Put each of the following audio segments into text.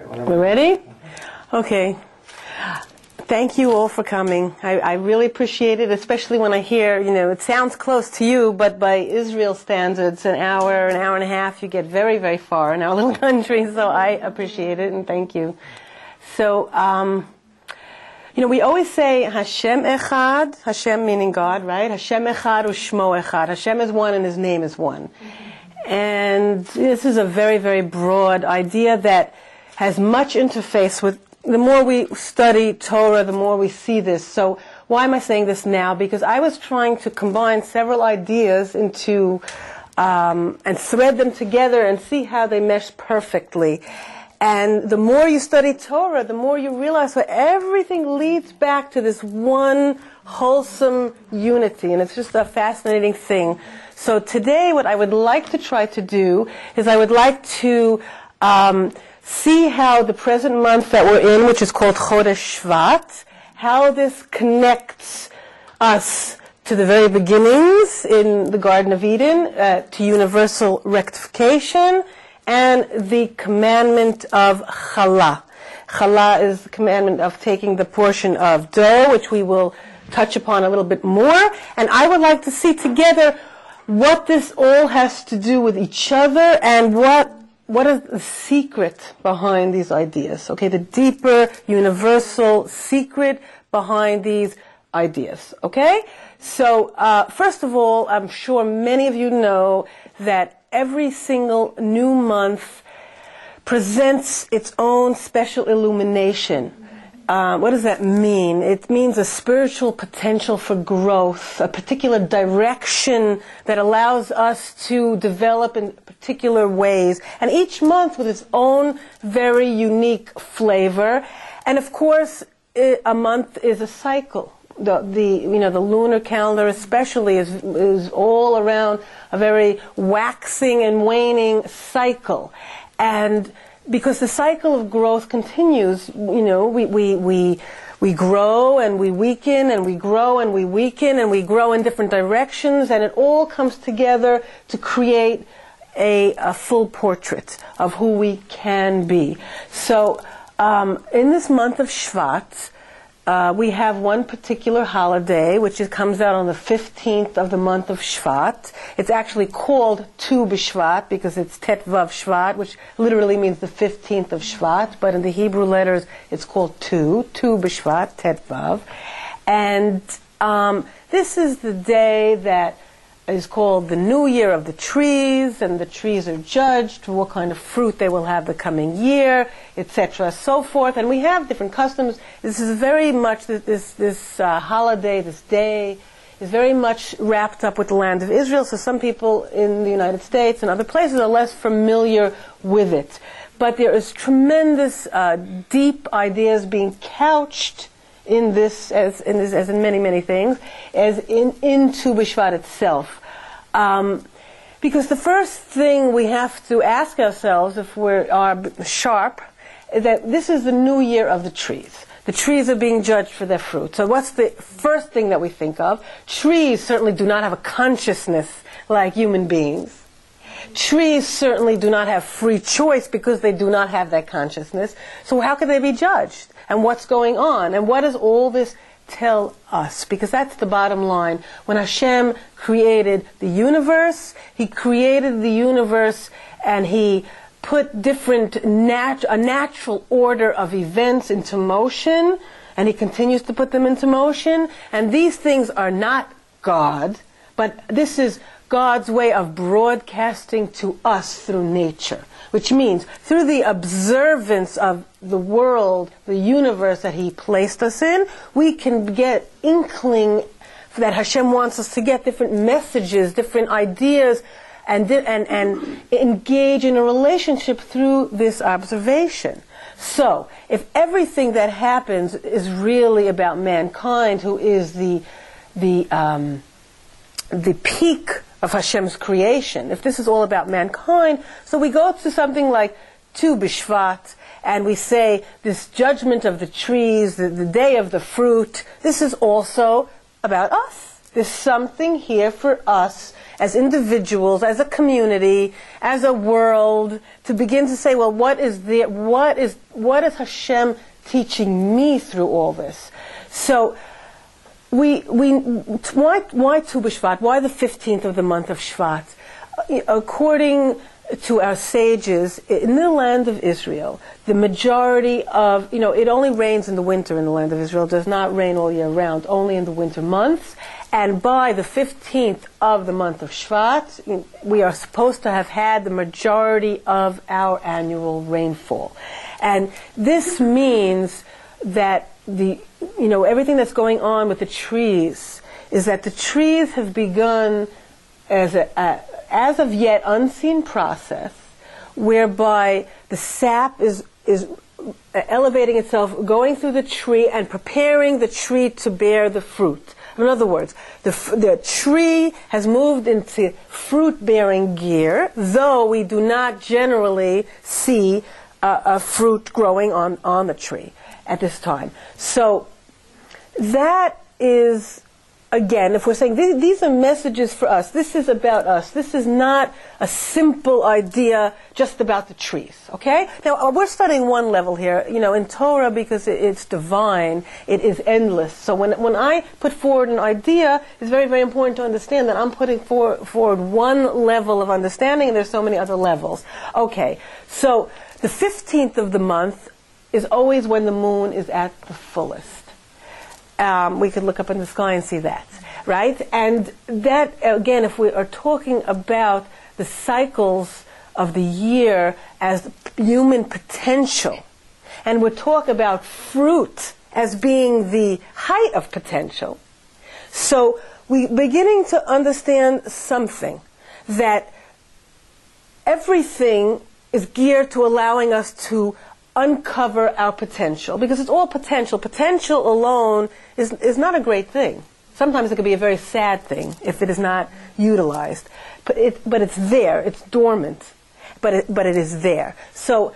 We're ready? Okay. Thank you all for coming. I really appreciate it, especially when I hear, it sounds close to you, but by Israel standards, an hour and a half, you get very, very far in our little country, so I appreciate it, and thank you. So, we always say Hashem Echad, Hashem meaning God, right? Hashem Echad u'Shmo Echad. Hashem is one and His name is one. And this is a very, very broad idea that has much interface with, the more we study Torah, the more we see this. So why am I saying this now? Because I was trying to combine several ideas into, and thread them together and see how they mesh perfectly. And the more you study Torah, the more you realize that everything leads back to this one wholesome unity. And it's just a fascinating thing. So today what I would like to try to do is I would like to see how the present month that we're in, which is called Chodesh Shvat, how this connects us to the very beginnings in the Garden of Eden, to universal rectification, and the commandment of Challah. Challah is the commandment of taking the portion of dough, which we will touch upon a little bit more. And I would like to see together what this all has to do with each other and what is the secret behind these ideas. Okay, the deeper, universal secret behind these ideas. Okay? So, first of all, I'm sure many of you know that every single new month presents its own special illumination. What does that mean? It means a spiritual potential for growth, a particular direction that allows us to develop in particular ways. And each month with its own very unique flavor. And of course, a month is a cycle. The lunar calendar especially is all around a very waxing and waning cycle. And because the cycle of growth continues, we grow and we weaken and we grow and we weaken and we grow in different directions, and it all comes together to create a full portrait of who we can be. So in this month of Shvat, we have one particular holiday, which comes out on the 15th of the month of Shvat. It's actually called Tu B'Shvat because it's Tet Vav Shvat, which literally means the 15th of Shvat, but in the Hebrew letters it's called Tu B'Shvat, Tet Vav. And this is the day that is called the New Year of the trees, and the trees are judged for what kind of fruit they will have the coming year, etc., so forth. And we have different customs. This is very much this holiday, this day, is very much wrapped up with the land of Israel. So some people in the United States and other places are less familiar with it. But there is tremendous deep ideas being couched in this, as in many, many things, as in Tu B'Shvat itself. Because the first thing we have to ask ourselves, if we are sharp, is that this is the new year of the trees. The trees are being judged for their fruit. So what's the first thing that we think of? Trees certainly do not have a consciousness like human beings. Trees certainly do not have free choice because they do not have that consciousness. So how can they be judged? And what's going on? And what does all this tell us? Because that's the bottom line. When Hashem created the universe, He created the universe and He put different a natural order of events into motion, and He continues to put them into motion. And these things are not God, but this is God's way of broadcasting to us through nature, which means through the observance of the world, the universe that He placed us in, we can get inkling that Hashem wants us to get different messages, different ideas, and engage in a relationship through this observation. So, if everything that happens is really about mankind, who is the peak of Hashem's creation, if this is all about mankind, so we go to something like Tu B'Shvat, and we say this judgment of the trees, the day of the fruit, this is also about us. There's something here for us as individuals, as a community, as a world, to begin to say, well, what is Hashem teaching me through all this? So, why Tu B'Shvat? Why the 15th of the month of Shvat? According to our sages, in the land of Israel, the majority of, it only rains in the winter in the land of Israel. It does not rain all year round, only in the winter months. And by the 15th of the month of Shvat, we are supposed to have had the majority of our annual rainfall. And this means that everything that's going on with the trees is that the trees have begun as of yet unseen process whereby the sap is elevating itself, going through the tree and preparing the tree to bear the fruit. In other words, the tree has moved into fruit-bearing gear, though we do not generally see a fruit growing on the tree at this time. So that is, again, if we're saying these are messages for us, this is about us. This is not a simple idea just about the trees, okay? Now, we're studying one level here. In Torah, because it's divine, it is endless. So when I put forward an idea, it's very, very important to understand that I'm putting forward one level of understanding, and there's so many other levels. Okay, so the 15th of the month is always when the moon is at the fullest. We could look up in the sky and see that, right? And that, again, if we are talking about the cycles of the year as human potential, and we talk about fruit as being the height of potential, so we're beginning to understand something, that everything is geared to allowing us to uncover our potential, because it's all potential. Potential alone is not a great thing. Sometimes it could be a very sad thing if it is not utilized. But it's there. It's dormant. But it is there. So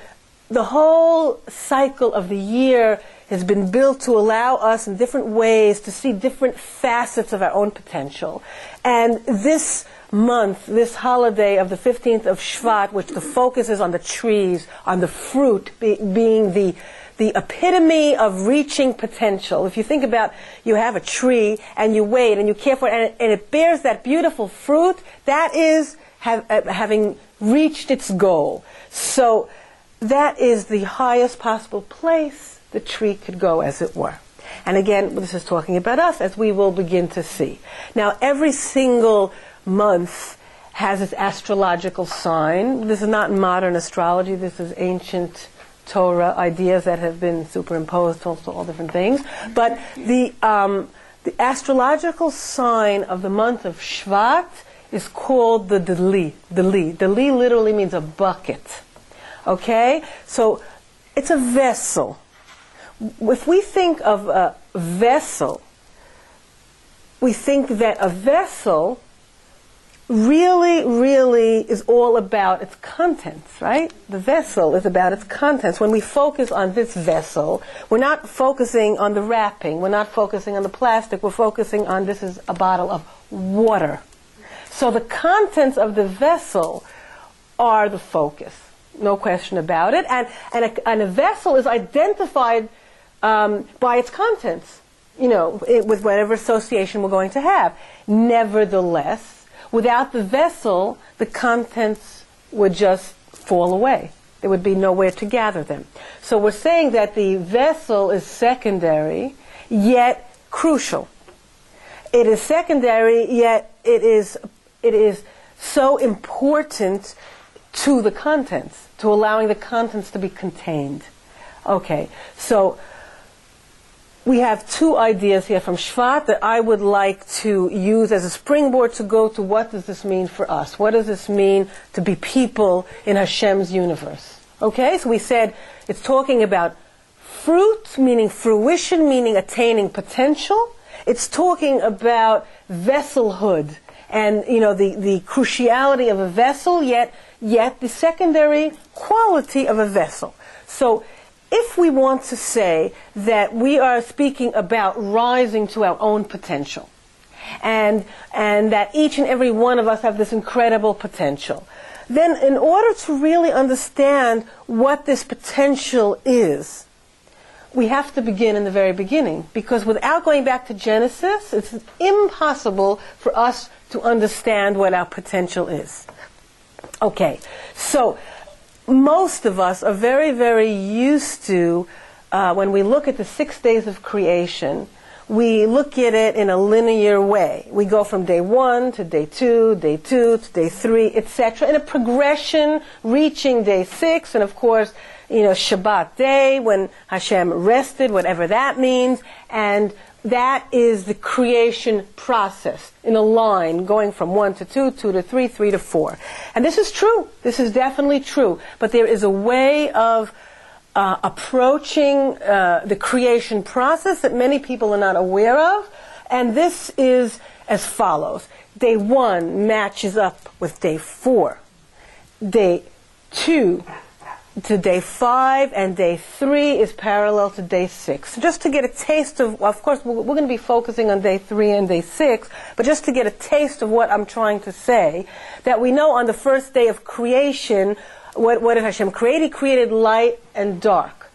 the whole cycle of the year has been built to allow us in different ways to see different facets of our own potential. And this month, this holiday of the 15th of Shvat, which the focus is on the trees, on the fruit being the epitome of reaching potential. If you think about, you have a tree and you wait and you care for it and it bears that beautiful fruit, that is having reached its goal. So that is the highest possible place the tree could go, as it were. And again, this is talking about us, as we will begin to see. Now, every single month has its astrological sign. This is not modern astrology. This is ancient Torah ideas that have been superimposed to all different things. But the astrological sign of the month of Shvat is called the Dali. Dali literally means a bucket. Okay? So it's a vessel. If we think of a vessel, we think that a vessel really is all about its contents, right? The vessel is about its contents. When we focus on this vessel, we're not focusing on the wrapping, we're not focusing on the plastic, we're focusing on, this is a bottle of water. So the contents of the vessel are the focus, no question about it. And a vessel is identified by its contents, with whatever association we're going to have. Nevertheless, without the vessel, the contents would just fall away. There would be nowhere to gather them. So we're saying that the vessel is secondary, yet crucial. It is secondary, yet it is so important to the contents, to allowing the contents to be contained. Okay, so we have two ideas here from Shvat that I would like to use as a springboard to go to what does this mean for us? What does this mean to be people in Hashem's universe? Okay, so we said it's talking about fruit, meaning fruition, meaning attaining potential. It's talking about vesselhood and, the cruciality of a vessel, yet the secondary quality of a vessel. So if we want to say that we are speaking about rising to our own potential, and that each and every one of us have this incredible potential. Then in order to really understand what this potential is, we have to begin in the very beginning, because without going back to Genesis, it's impossible for us to understand what our potential is. Okay, so most of us are very, very used to, when we look at the 6 days of creation, we look at it in a linear way. We go from day 1 to day 2 to day 3, etc., in a progression, reaching day 6, and of course, Shabbat day, when Hashem rested, whatever that means, and that is the creation process in a line, going from 1 to 2, 2 to 3, 3 to 4. And this is true. This is definitely true. But there is a way of approaching the creation process that many people are not aware of, and this is as follows. Day 1 matches up with day 4. Day 2 to day 5, and day 3 is parallel to day 6. So just to get a taste of course, we're going to be focusing on day 3 and day 6, but just to get a taste of what I'm trying to say, that we know on the first day of creation, what did Hashem create? He created light and dark.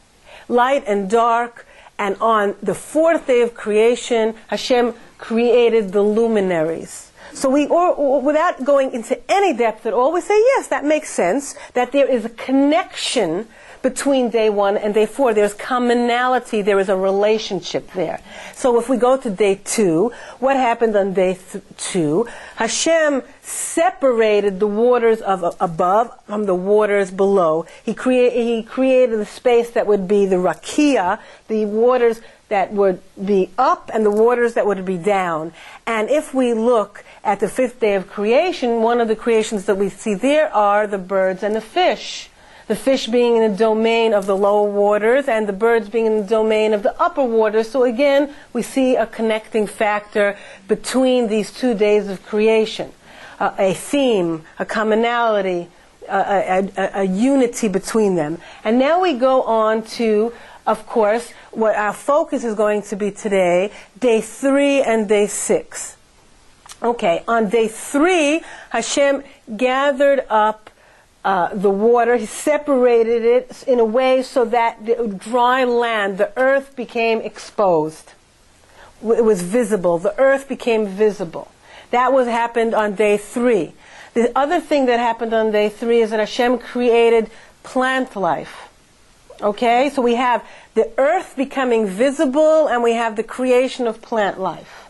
Light and dark, and on the 4th day of creation, Hashem created the luminaries. So without going into any depth at all, we say, yes, that makes sense, that there is a connection between day 1 and day 4. There's commonality, there is a relationship there. So if we go to day 2, what happened on day 2? Hashem separated the waters of above from the waters below. He created the space that would be the rakia, the waters that would be up and the waters that would be down. And if we look at the 5th day of creation, one of the creations that we see there are the birds and the fish. The fish being in the domain of the lower waters and the birds being in the domain of the upper waters. So again, we see a connecting factor between these 2 days of creation. A theme, a commonality, a unity between them. And now we go on to, of course, what our focus is going to be today, day 3 and day 6. Okay, on day 3, Hashem gathered up the water. He separated it in a way so that the dry land, the earth, became exposed. It was visible. The earth became visible. That happened on day 3. The other thing that happened on day 3 is that Hashem created plant life. Okay, so we have the earth becoming visible, and we have the creation of plant life.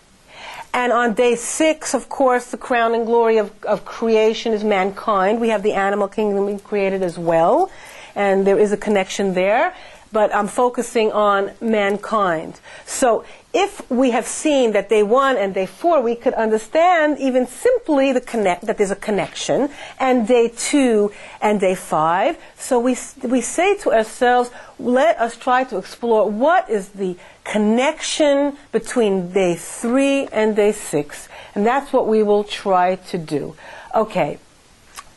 And on day 6, of course, the crown and glory of creation is mankind. We have the animal kingdom being created as well, and there is a connection there. But I'm focusing on mankind. So if we have seen that day 1 and day 4, we could understand even simply that there's a connection, and day 2 and day 5. So we say to ourselves, let us try to explore what is the connection between day 3 and day 6. And that's what we will try to do. Okay.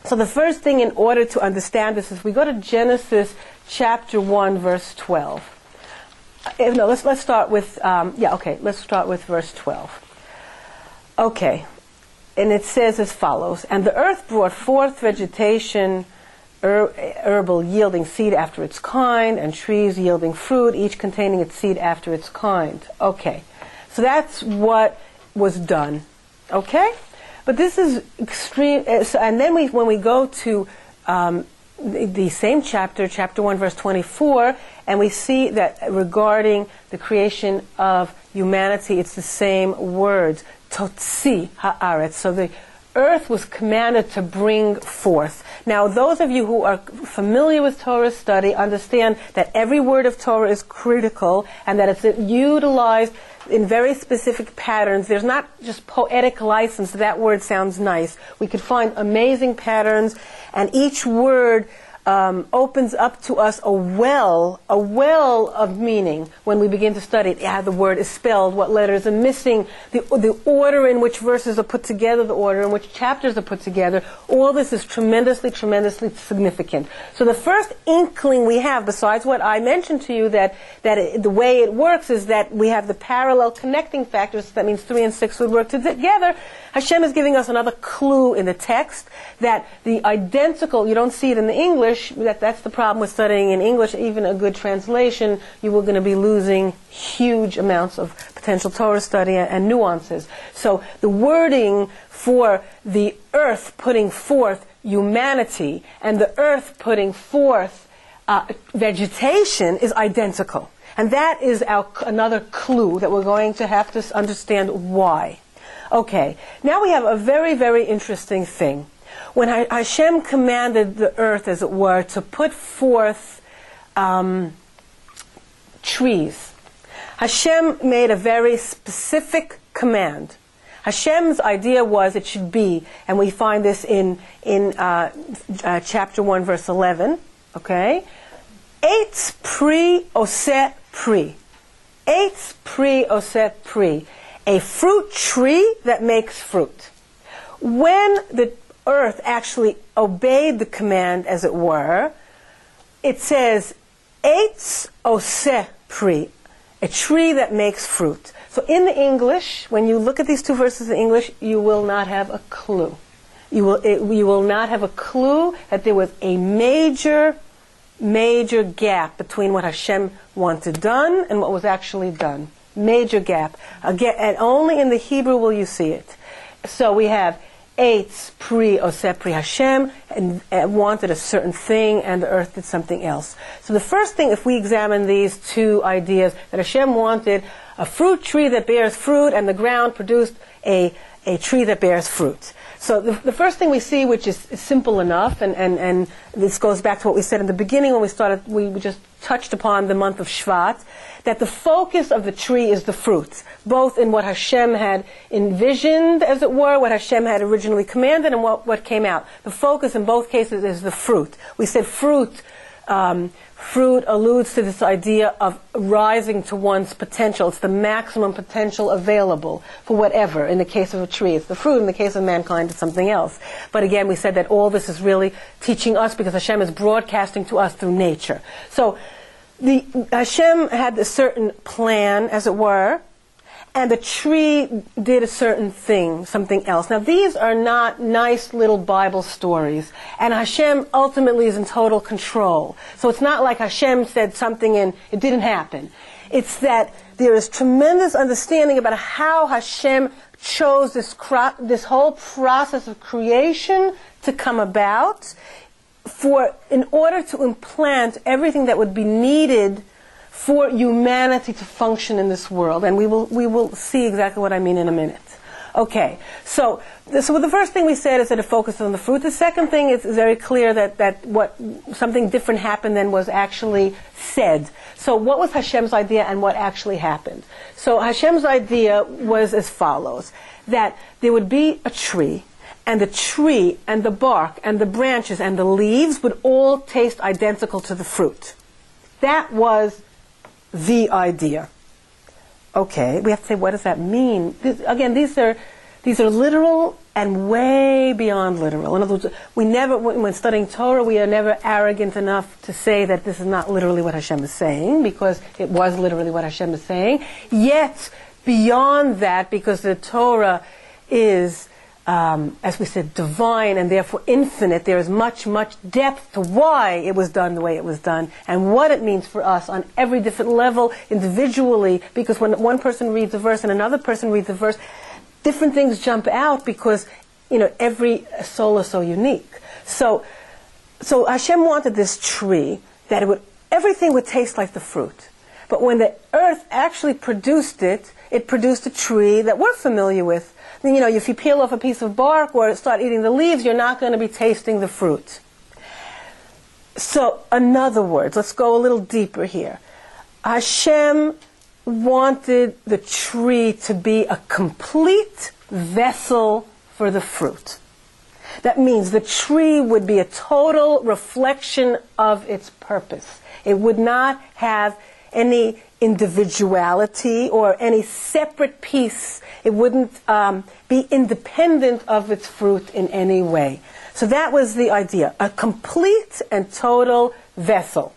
So the first thing, in order to understand this, is we go to Genesis chapter 1, verse 12. No, let's start with, let's start with verse 12. Okay, and it says as follows, and the earth brought forth vegetation, herbal yielding seed after its kind, and trees yielding fruit, each containing its seed after its kind. Okay, so that's what was done. Okay? But this is extreme, and then when we go to the same chapter 1, verse 24, and we see that regarding the creation of humanity, it's the same words, totsi haaretz. So the earth was commanded to bring forth. Now, those of you who are familiar with Torah study understand that every word of Torah is critical, and that it's utilized in very specific patterns. There's not just poetic license. That word sounds nice. We could find amazing patterns, and each word opens up to us a well of meaning when we begin to study how the word is spelled, what letters are missing, the order in which verses are put together, the order in which chapters are put together. All this is tremendously, tremendously significant. So the first inkling we have, besides what I mentioned to you, that the way it works is that we have the parallel connecting factors, that means 3 and 6 would work together. Hashem is giving us another clue in the text that the identical, you don't see it in the English, that's the problem with studying in English, even a good translation, you were going to be losing huge amounts of potential Torah study and nuances. So the wording for the earth putting forth humanity and the earth putting forth vegetation is identical. And that is another clue that we're going to have to understand why. Okay, now we have a very, very interesting thing. When Hashem commanded the earth, as it were, to put forth trees, Hashem made a very specific command. Hashem's idea was it should be, and we find this in chapter 1, verse 11, okay? Eitz pri oseh pri. Eitz pri oseh pri. A fruit tree that makes fruit. When the earth actually obeyed the command, as it were, it says, Eitz oseh pri, a tree that makes fruit. So in the English, when you look at these two verses in English, you will not have a clue. You will not have a clue that there was a major gap between what Hashem wanted done and what was actually done. Major gap. Again, and only in the Hebrew will you see it. So we have Eitz pri oseh pri. Hashem and wanted a certain thing, and the earth did something else. So the first thing, if we examine these two ideas, that Hashem wanted a fruit tree that bears fruit, and the ground produced a tree that bears fruit. So the first thing we see, which is simple enough, and this goes back to what we said in the beginning when we just touched upon the month of Shvat, that the focus of the tree is the fruit, both in what Hashem had envisioned, as it were, what Hashem had originally commanded, and what came out. The focus in both cases is the fruit. We said fruit alludes to this idea of rising to one's potential. It's the maximum potential available for whatever. In the case of a tree, it's the fruit. In the case of mankind, it's something else. But again, we said that all this is really teaching us because Hashem is broadcasting to us through nature. So Hashem had a certain plan, as it were, and the tree did a certain thing, something else. Now, these are not nice little Bible stories, and Hashem ultimately is in total control. So it's not like Hashem said something and it didn't happen. It's that there is tremendous understanding about how Hashem chose this whole process of creation to come about in order to implant everything that would be needed for humanity to function in this world. And we will see exactly what I mean in a minute. Okay, so the first thing we said is that it focused on the fruit. The second thing is very clear that what something different happened than was actually said. So what was Hashem's idea and what actually happened? So Hashem's idea was as follows, that there would be a tree, and the tree and the bark and the branches and the leaves would all taste identical to the fruit. That was the idea. Okay, we have to say, what does that mean? Again, these are literal and way beyond literal. In other words, when studying Torah, we are never arrogant enough to say that this is not literally what Hashem is saying, because it was literally what Hashem is saying. Yet, beyond that, because the Torah is, as we said, divine and therefore infinite, there is much, much depth to why it was done the way it was done and what it means for us on every different level individually, because when one person reads a verse and another person reads a verse, different things jump out because, every soul is so unique. So Hashem wanted this tree that everything would taste like the fruit. But when the earth actually produced it, it produced a tree that we're familiar with. If you peel off a piece of bark or start eating the leaves, you're not going to be tasting the fruit. So, in other words, let's go a little deeper here. Hashem wanted the tree to be a complete vessel for the fruit. That means the tree would be a total reflection of its purpose. It would not have any individuality or any separate piece. It wouldn't be independent of its fruit in any way. So that was the idea, a complete and total vessel.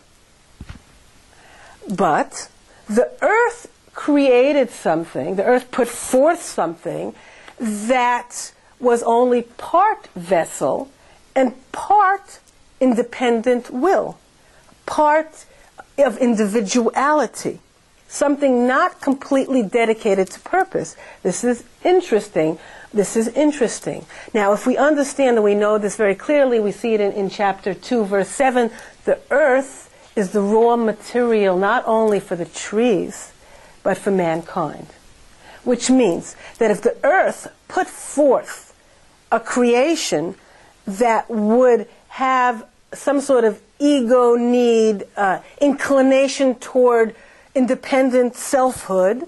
But the earth created something, the earth put forth something that was only part vessel and part independent will, part of individuality, something not completely dedicated to purpose. This is interesting. This is interesting. Now, if we understand and we know this very clearly, we see it in chapter 2, verse 7, the earth is the raw material not only for the trees, but for mankind. Which means that if the earth put forth a creation that would have some sort of ego need, inclination toward independent selfhood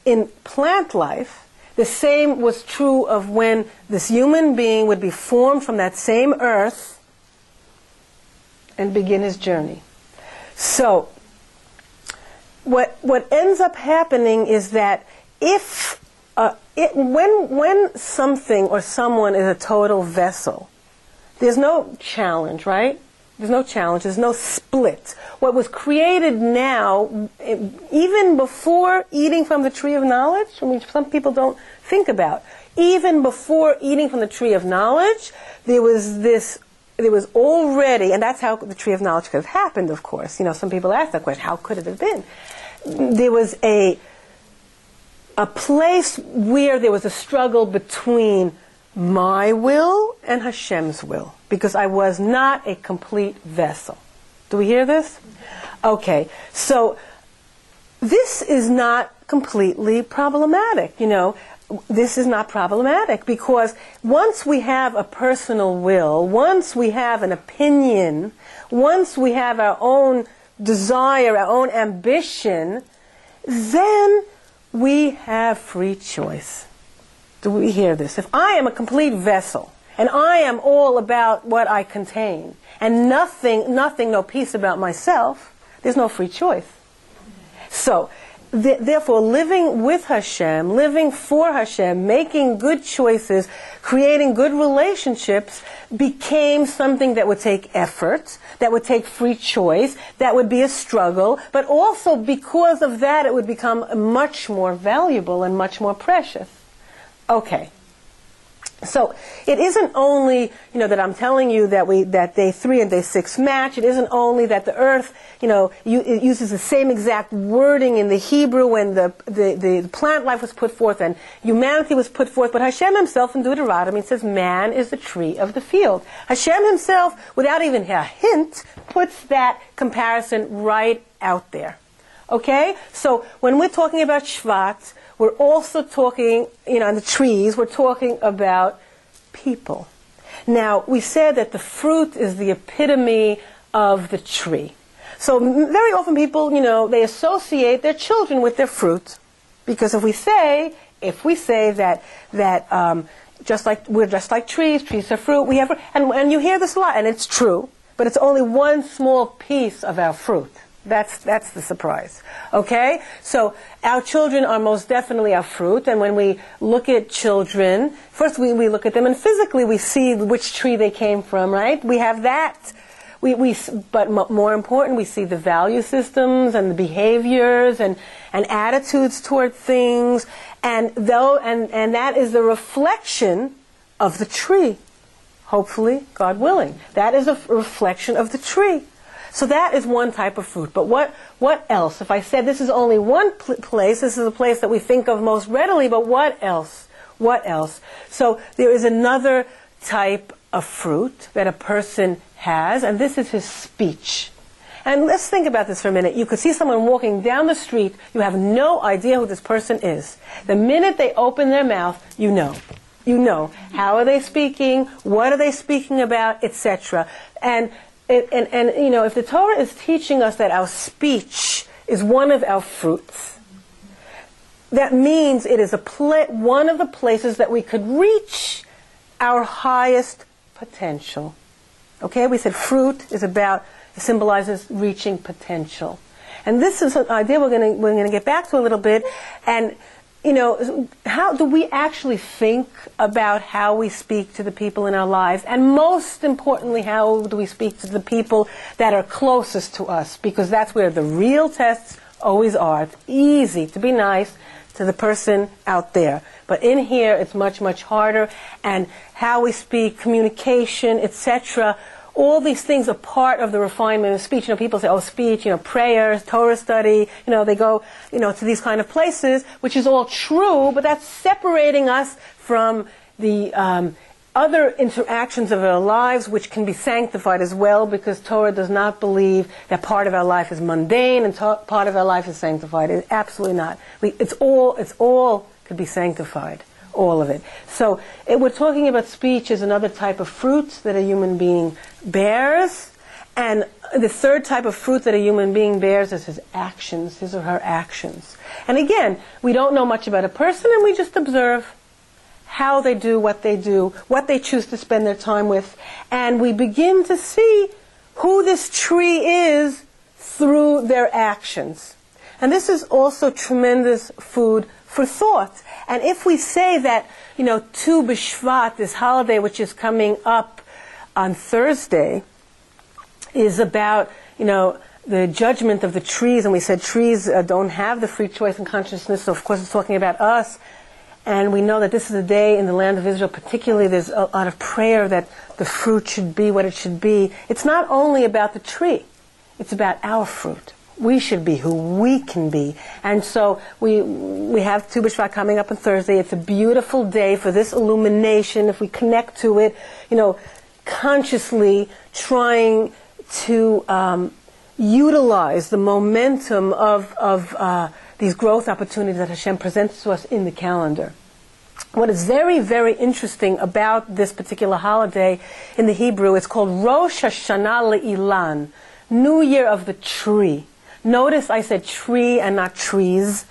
in plant life, the same was true of when this human being would be formed from that same earth and begin his journey. So, what ends up happening is that when something or someone is a total vessel, there's no challenge, right? There's no challenge. There's no split. What was created now, even before eating from the tree of knowledge, I mean, some people don't think about, even before eating from the tree of knowledge, there was already, and that's how the tree of knowledge could have happened, of course. You know, some people ask that question, how could it have been? There was a place where there was a struggle between my will and Hashem's will, because I was not a complete vessel. Do we hear this? Okay, so this is not completely problematic, you know. This is not problematic because once we have a personal will, once we have an opinion, once we have our own desire, our own ambition, then we have free choice. Do we hear this? If I am a complete vessel, and I am all about what I contain, and nothing, no peace about myself, there's no free choice. So, therefore, living with Hashem, living for Hashem, making good choices, creating good relationships became something that would take effort, that would take free choice, that would be a struggle, but also because of that it would become much more valuable and much more precious. Okay. So it isn't only, you know, that I'm telling you that day 3 and day 6 match. It isn't only that the earth, you know, it uses the same exact wording in the Hebrew when the plant life was put forth and humanity was put forth. But Hashem himself in Deuteronomy says, man is the tree of the field. Hashem himself, without even a hint, puts that comparison right out there. Okay? So when we're talking about Shvat, we're also talking, you know, in the trees, we're talking about people. Now, we said that the fruit is the epitome of the tree. So very often people, you know, they associate their children with their fruit. Because if we say that we're just like trees are fruit, we have, and you hear this a lot, and it's true, but it's only one small piece of our fruit. That's the surprise. Okay? So our children are most definitely our fruit, and when we look at children, first we look at them and physically we see which tree they came from, right? We have that. But more important, we see the value systems and the behaviors and attitudes toward things, and that is the reflection of the tree. Hopefully, God willing. That is a reflection of the tree. So that is one type of fruit. But what else? If I said this is only one place, this is a place that we think of most readily, but what else? What else? So there is another type of fruit that a person has, and this is his speech. And let's think about this for a minute. You could see someone walking down the street, you have no idea who this person is. The minute they open their mouth, you know. You know. How are they speaking? What are they speaking about? Etc. And you know, if the Torah is teaching us that our speech is one of our fruits, that means it is one of the places that we could reach our highest potential. Okay, we said fruit is about, it symbolizes reaching potential. And this is an idea we're going to get back to a little bit. And, you know, how do we actually think about how we speak to the people in our lives? And most importantly, how do we speak to the people that are closest to us? Because that's where the real tests always are. It's easy to be nice to the person out there. But in here, it's much, much harder. And how we speak, communication, etc., all these things are part of the refinement of speech. You know, people say, oh, speech, you know, prayers, Torah study, you know, they go, you know, to these kind of places, which is all true, but that's separating us from the other interactions of our lives, which can be sanctified as well, because Torah does not believe that part of our life is mundane and part of our life is sanctified. It's absolutely not. It's all could be sanctified. All of it. So we're talking about speech as another type of fruit that a human being bears. And the third type of fruit that a human being bears is his actions, his or her actions. And again, we don't know much about a person, and we just observe how they do, what they choose to spend their time with. And we begin to see who this tree is through their actions. And this is also tremendous food for thought. And if we say that, you know, Tu B'Shvat, this holiday which is coming up on Thursday, is about, you know, the judgment of the trees, and we said trees don't have the free choice and consciousness, so of course it's talking about us. And we know that this is a day in the land of Israel, particularly there's a lot of prayer that the fruit should be what it should be. It's not only about the tree, it's about our fruit. We should be who we can be. And so we have Tu B'Shvat coming up on Thursday. It's a beautiful day for this illumination. If we connect to it, you know, consciously trying to utilize the momentum of these growth opportunities that Hashem presents to us in the calendar. What is very, very interesting about this particular holiday in the Hebrew, it's called Rosh Hashanah Le'ilan, New Year of the Tree. Notice I said tree and not trees,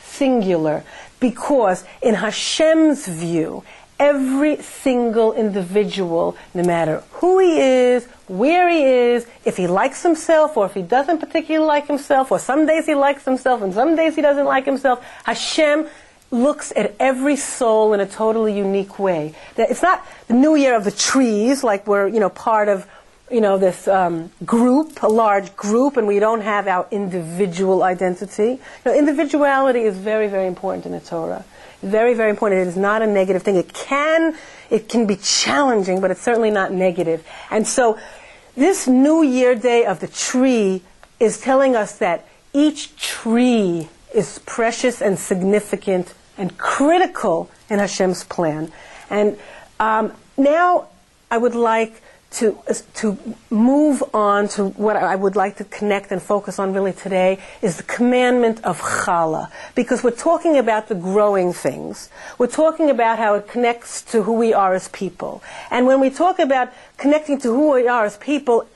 singular, because in Hashem's view, every single individual, no matter who he is, where he is, if he likes himself or if he doesn't particularly like himself, or some days he likes himself and some days he doesn't like himself, Hashem looks at every soul in a totally unique way. It's not the New Year of the trees, like we're, you know, part of, you know, this group, a large group, and we don't have our individual identity. You know, individuality is very, very important in the Torah. Very, very important. It is not a negative thing. It can be challenging, but it's certainly not negative. And so this New Year Day of the tree is telling us that each tree is precious and significant and critical in Hashem's plan. And now I would like to move on to what I would like to connect and focus on really today is the commandment of Challah. Because we're talking about the growing things. We're talking about how it connects to who we are as people. And when we talk about connecting to who we are as people,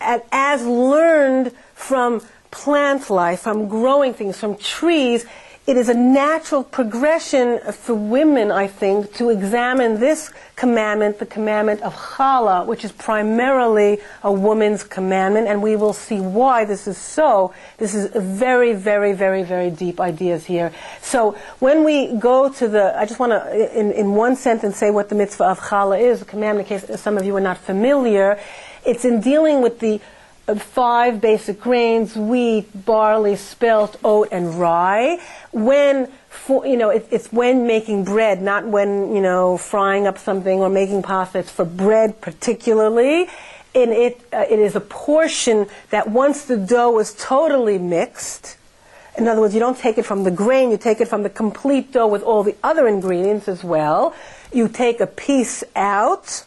as learned from plant life, from growing things, from trees, it is a natural progression for women, I think, to examine this commandment, the commandment of Challah, which is primarily a woman's commandment, and we will see why this is so. This is very, very, very, very deep ideas here. So when we go to I just want to, in one sentence, say what the mitzvah of Challah is, the commandment, in case some of you are not familiar. It's in dealing with the 5 basic grains: wheat, barley, spelt, oat, and rye. It's when making bread, not when, frying up something or making pasta. It's for bread particularly. And it is a portion that once the dough is totally mixed, in other words, you don't take it from the grain, you take it from the complete dough with all the other ingredients as well. You take a piece out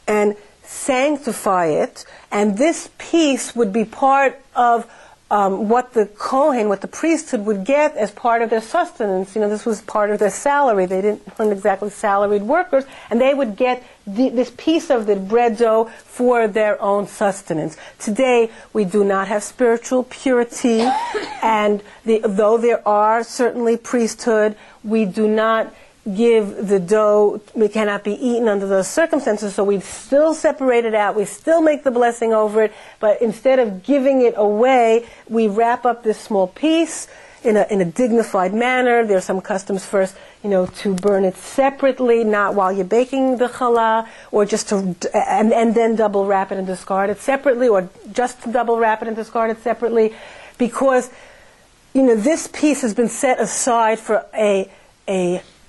and sanctify it, and this piece would be part of what the Kohen, what the priesthood would get as part of their sustenance. This was part of their salary. They weren't exactly salaried workers, and they would get this piece of the bread dough for their own sustenance. Today, we do not have spiritual purity, and though there are certainly priesthood, we do not give the dough, it cannot be eaten under those circumstances, so we still separate it out, we still make the blessing over it, but instead of giving it away, we wrap up this small piece in a dignified manner. There are some customs first, to burn it separately, not while you're baking the challah, or just to, and then double wrap it and discard it separately, or just to double wrap it and discard it separately, because, this piece has been set aside for a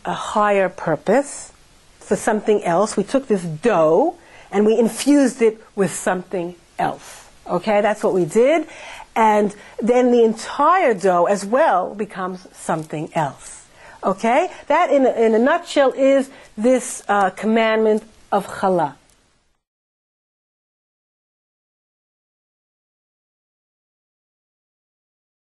higher purpose, for something else. We took this dough and we infused it with something else. Okay, that's what we did. And then the entire dough as well becomes something else. Okay? That in a nutshell is this commandment of challah.